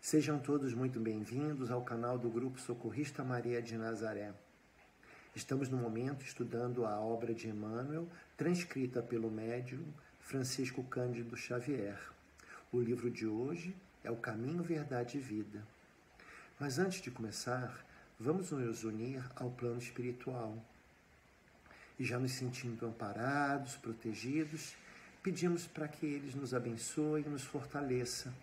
Sejam todos muito bem-vindos ao canal do Grupo Socorrista Maria de Nazaré. Estamos no momento estudando a obra de Emmanuel, transcrita pelo médium Francisco Cândido Xavier. O livro de hoje é O Caminho, Verdade e Vida. Mas antes de começar, vamos nos unir ao plano espiritual. E já nos sentindo amparados, protegidos, pedimos para que eles nos abençoem e nos fortaleça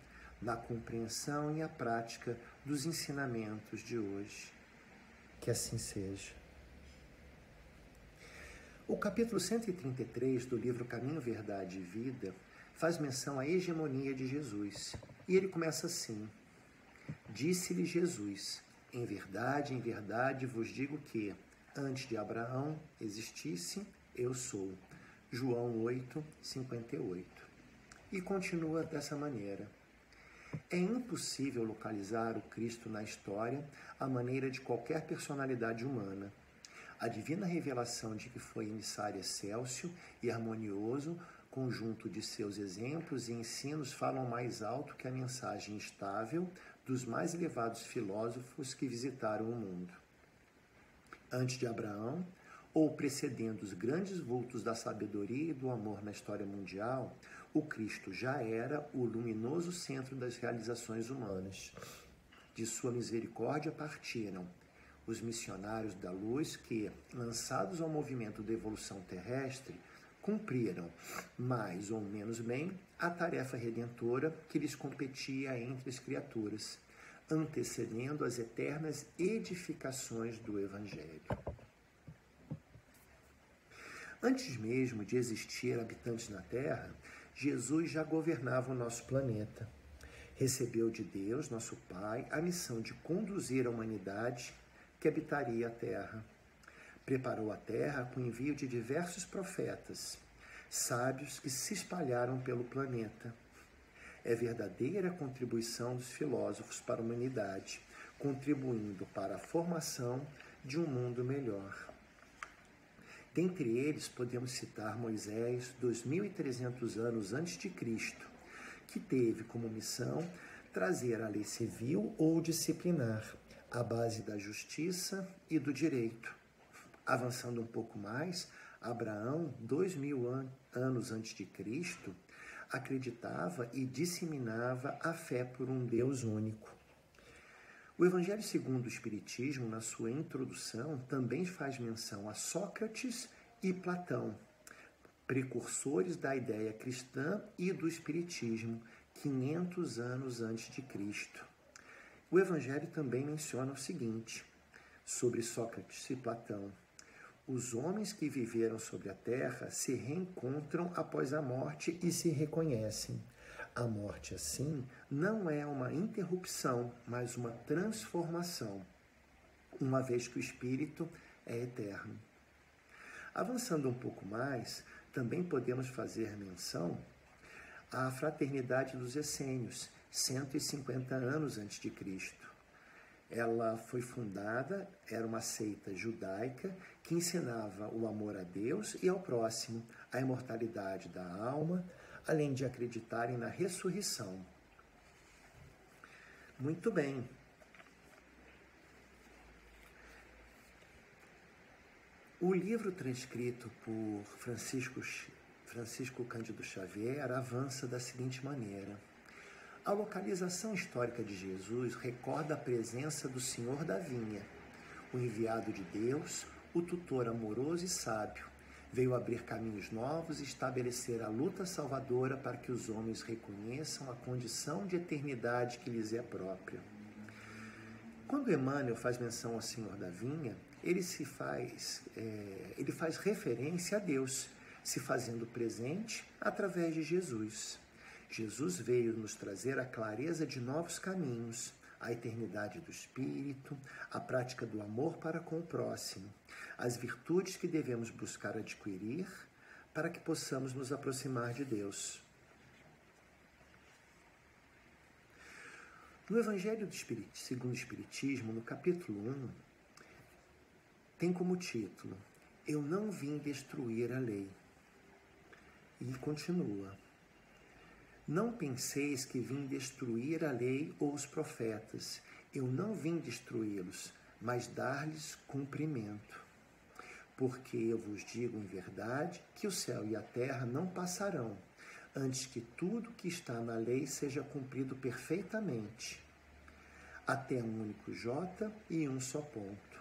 na compreensão e a prática dos ensinamentos de hoje. Que assim seja. O capítulo 133 do livro Caminho, Verdade e Vida faz menção à hegemonia de Jesus. E ele começa assim: Disse-lhe Jesus, em verdade vos digo que, antes de Abraão existisse, eu sou. João 8, 58. E continua dessa maneira. É impossível localizar o Cristo na história à maneira de qualquer personalidade humana. A divina revelação de que foi emissário excelso e harmonioso, conjunto de seus exemplos e ensinos falam mais alto que a mensagem estável dos mais elevados filósofos que visitaram o mundo. Antes de Abraão, ou precedendo os grandes vultos da sabedoria e do amor na história mundial, o Cristo já era o luminoso centro das realizações humanas. De sua misericórdia partiram os missionários da luz que, lançados ao movimento da evolução terrestre, cumpriram, mais ou menos bem, a tarefa redentora que lhes competia entre as criaturas, antecedendo as eternas edificações do Evangelho. Antes mesmo de existir habitantes na Terra, Jesus já governava o nosso planeta. Recebeu de Deus, nosso Pai, a missão de conduzir a humanidade que habitaria a Terra. Preparou a Terra com o envio de diversos profetas, sábios que se espalharam pelo planeta. É verdadeira contribuição dos filósofos para a humanidade, contribuindo para a formação de um mundo melhor. Dentre eles, podemos citar Moisés, 2.300 anos antes de Cristo, que teve como missão trazer a lei civil ou disciplinar, à base da justiça e do direito. Avançando um pouco mais, Abraão, 2.000 anos antes de Cristo, acreditava e disseminava a fé por um Deus único. O Evangelho segundo o Espiritismo, na sua introdução, também faz menção a Sócrates e Platão, precursores da ideia cristã e do Espiritismo, 500 anos antes de Cristo. O Evangelho também menciona o seguinte, sobre Sócrates e Platão: os homens que viveram sobre a terra se reencontram após a morte e se reconhecem. A morte, assim, não é uma interrupção, mas uma transformação, uma vez que o espírito é eterno. Avançando um pouco mais, também podemos fazer menção à fraternidade dos essênios, 150 anos antes de Cristo. Ela foi fundada, era uma seita judaica que ensinava o amor a Deus e ao próximo, a imortalidade da alma, além de acreditarem na ressurreição. Muito bem. O livro transcrito por Francisco Cândido Xavier avança da seguinte maneira: a localização histórica de Jesus recorda a presença do Senhor da Vinha, o enviado de Deus, o tutor amoroso e sábio. Veio abrir caminhos novos e estabelecer a luta salvadora para que os homens reconheçam a condição de eternidade que lhes é própria. Quando Emmanuel faz menção ao Senhor da Vinha, ele faz referência a Deus, se fazendo presente através de Jesus. Jesus veio nos trazer a clareza de novos caminhos, a eternidade do Espírito, a prática do amor para com o próximo, as virtudes que devemos buscar adquirir para que possamos nos aproximar de Deus. No Evangelho segundo o Espiritismo, no capítulo 1, tem como título: Eu não vim destruir a lei. E continua: Não penseis que vim destruir a lei ou os profetas. Eu não vim destruí-los, mas dar-lhes cumprimento. Porque eu vos digo em verdade que o céu e a terra não passarão, antes que tudo que está na lei seja cumprido perfeitamente. Até um único J e um só ponto.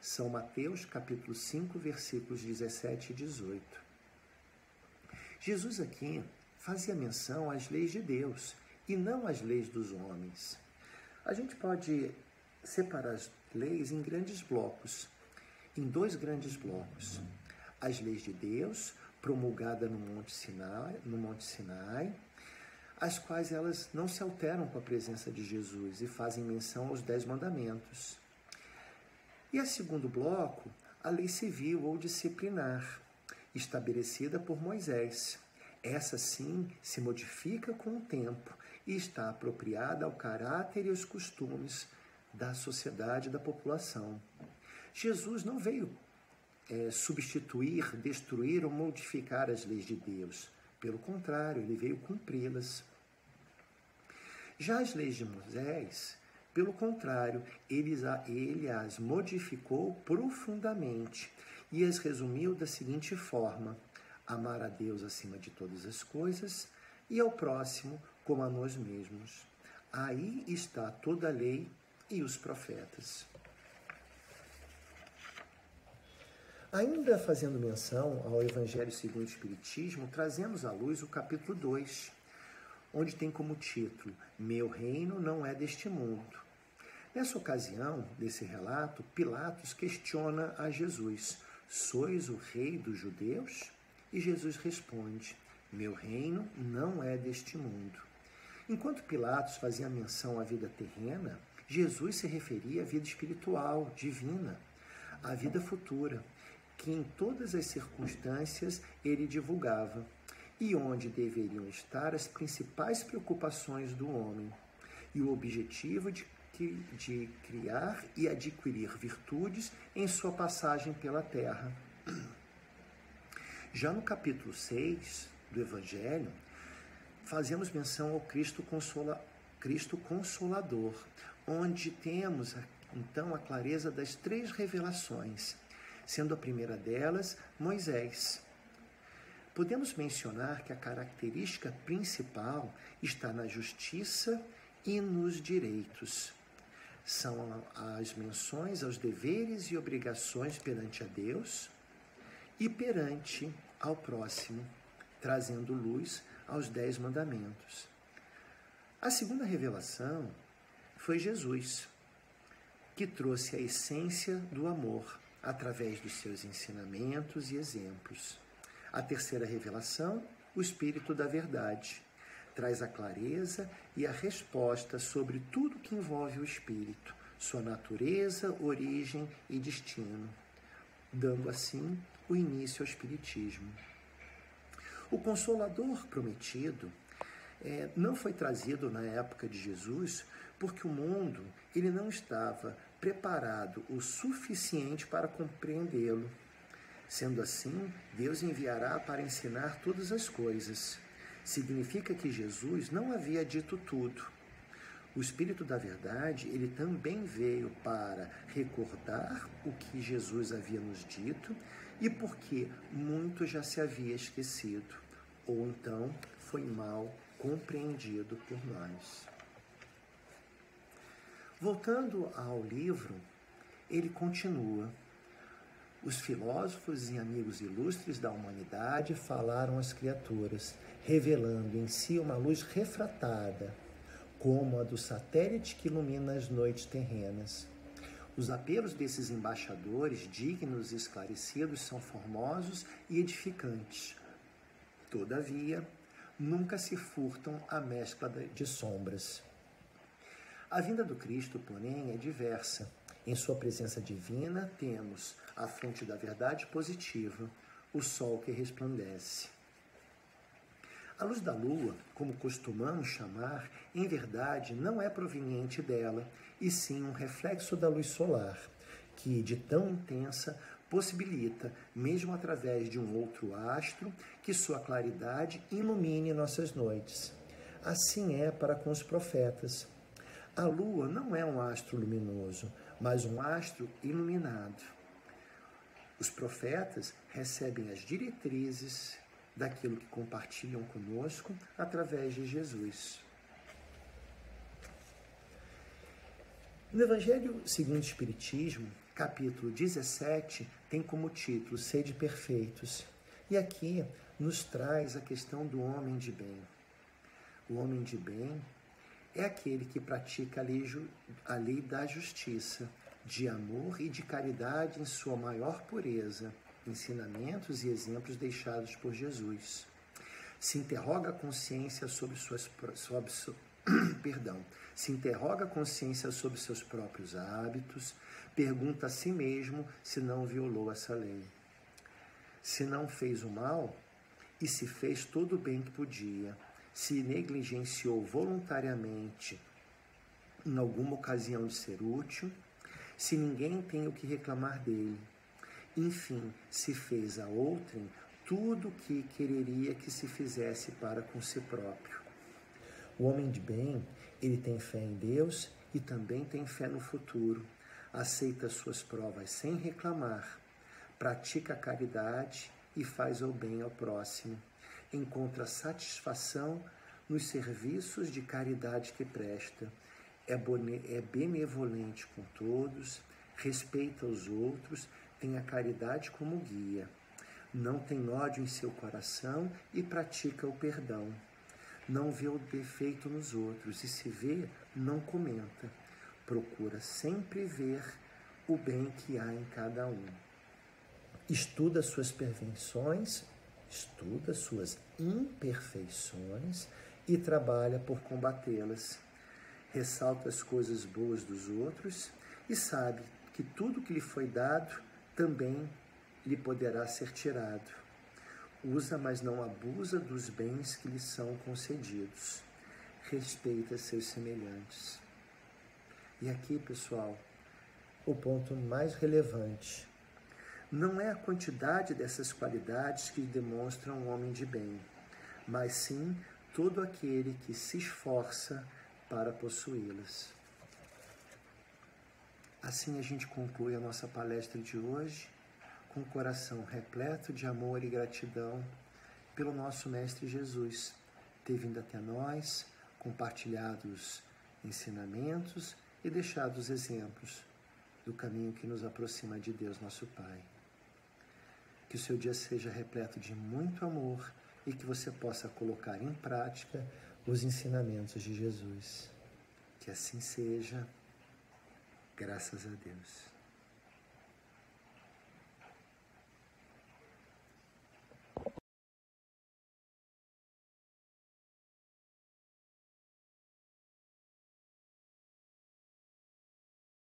São Mateus, capítulo 5, versículos 17 e 18. Jesus aqui fazia menção às leis de Deus e não às leis dos homens. A gente pode separar as leis em grandes blocos, em dois grandes blocos. As leis de Deus, promulgadas no Monte Sinai, as quais elas não se alteram com a presença de Jesus e fazem menção aos 10 mandamentos. E a segundo bloco, a lei civil ou disciplinar, estabelecida por Moisés. Essa sim se modifica com o tempo e está apropriada ao caráter e aos costumes da sociedade e da população. Jesus não veio substituir, destruir ou modificar as leis de Deus. Pelo contrário, ele veio cumpri-las. Já as leis de Moisés, pelo contrário, ele as modificou profundamente e as resumiu da seguinte forma: amar a Deus acima de todas as coisas e ao próximo como a nós mesmos. Aí está toda a lei e os profetas. Ainda fazendo menção ao Evangelho segundo o Espiritismo, trazemos à luz o capítulo 2, onde tem como título: Meu reino não é deste mundo. Nessa ocasião, desse relato, Pilatos questiona a Jesus: Sois o rei dos judeus? E Jesus responde: Meu reino não é deste mundo. Enquanto Pilatos fazia menção à vida terrena, Jesus se referia à vida espiritual, divina, à vida futura, que em todas as circunstâncias ele divulgava, e onde deveriam estar as principais preocupações do homem, e o objetivo de criar e adquirir virtudes em sua passagem pela terra. Já no capítulo 6 do Evangelho, fazemos menção ao Cristo Consolador, onde temos então a clareza das 3 revelações, sendo a primeira delas Moisés. Podemos mencionar que a característica principal está na justiça e nos direitos. São as menções aos deveres e obrigações perante a Deus e perante ao próximo, trazendo luz aos 10 mandamentos. A segunda revelação foi Jesus, que trouxe a essência do amor através dos seus ensinamentos e exemplos. A terceira revelação, o Espírito da Verdade, traz a clareza e a resposta sobre tudo que envolve o Espírito, sua natureza, origem e destino, dando assim o início ao Espiritismo. O Consolador prometido não foi trazido na época de Jesus porque o mundo ele não estava preparado o suficiente para compreendê-lo. Sendo assim, Deus enviará para ensinar todas as coisas. Significa que Jesus não havia dito tudo. O Espírito da Verdade, ele também veio para recordar o que Jesus havia nos dito e porque muito já se havia esquecido, ou então foi mal compreendido por nós. Voltando ao livro, ele continua: os filósofos e amigos ilustres da humanidade falaram às criaturas, revelando em si uma luz refratada, como a do satélite que ilumina as noites terrenas. Os apelos desses embaixadores dignos e esclarecidos são formosos e edificantes. Todavia, nunca se furtam à mescla de sombras. A vinda do Cristo, porém, é diversa. Em sua presença divina, temos a fonte da verdade positiva, o sol que resplandece. A luz da lua, como costumamos chamar, em verdade não é proveniente dela, e sim um reflexo da luz solar, que, de tão intensa, possibilita, mesmo através de um outro astro, que sua claridade ilumine nossas noites. Assim é para com os profetas. A lua não é um astro luminoso, mas um astro iluminado. Os profetas recebem as diretrizes daquilo que compartilham conosco através de Jesus. No Evangelho segundo o Espiritismo, capítulo 17, tem como título Sede Perfeitos. E aqui nos traz a questão do homem de bem. O homem de bem é aquele que pratica a lei da justiça, de amor e de caridade em sua maior pureza, ensinamentos e exemplos deixados por Jesus. Se interroga a consciência sobre se interroga a consciência sobre seus próprios hábitos, pergunta a si mesmo se não violou essa lei. Se não fez o mal e se fez todo o bem que podia, se negligenciou voluntariamente em alguma ocasião de ser útil, se ninguém tem o que reclamar dele, enfim, se fez a outrem tudo o que quereria que se fizesse para com si próprio. O homem de bem, ele tem fé em Deus e também tem fé no futuro, aceita suas provas sem reclamar, pratica a caridade e faz o bem ao próximo, encontra satisfação nos serviços de caridade que presta, é benevolente com todos, respeita os outros, tem a caridade como guia, não tem ódio em seu coração e pratica o perdão. Não vê o defeito nos outros e se vê, não comenta. Procura sempre ver o bem que há em cada um. Estuda suas perfeições, estuda suas imperfeições e trabalha por combatê-las. Ressalta as coisas boas dos outros e sabe que tudo que lhe foi dado também lhe poderá ser tirado. Usa, mas não abusa dos bens que lhe são concedidos. Respeita seus semelhantes. E aqui, pessoal, o ponto mais relevante. Não é a quantidade dessas qualidades que demonstram um homem de bem, mas sim todo aquele que se esforça para possuí-las. Assim a gente conclui a nossa palestra de hoje, com o coração repleto de amor e gratidão pelo nosso Mestre Jesus, ter vindo até nós, compartilhado os ensinamentos e deixado os exemplos do caminho que nos aproxima de Deus, nosso Pai. Que o seu dia seja repleto de muito amor e que você possa colocar em prática os ensinamentos de Jesus. Que assim seja, graças a Deus.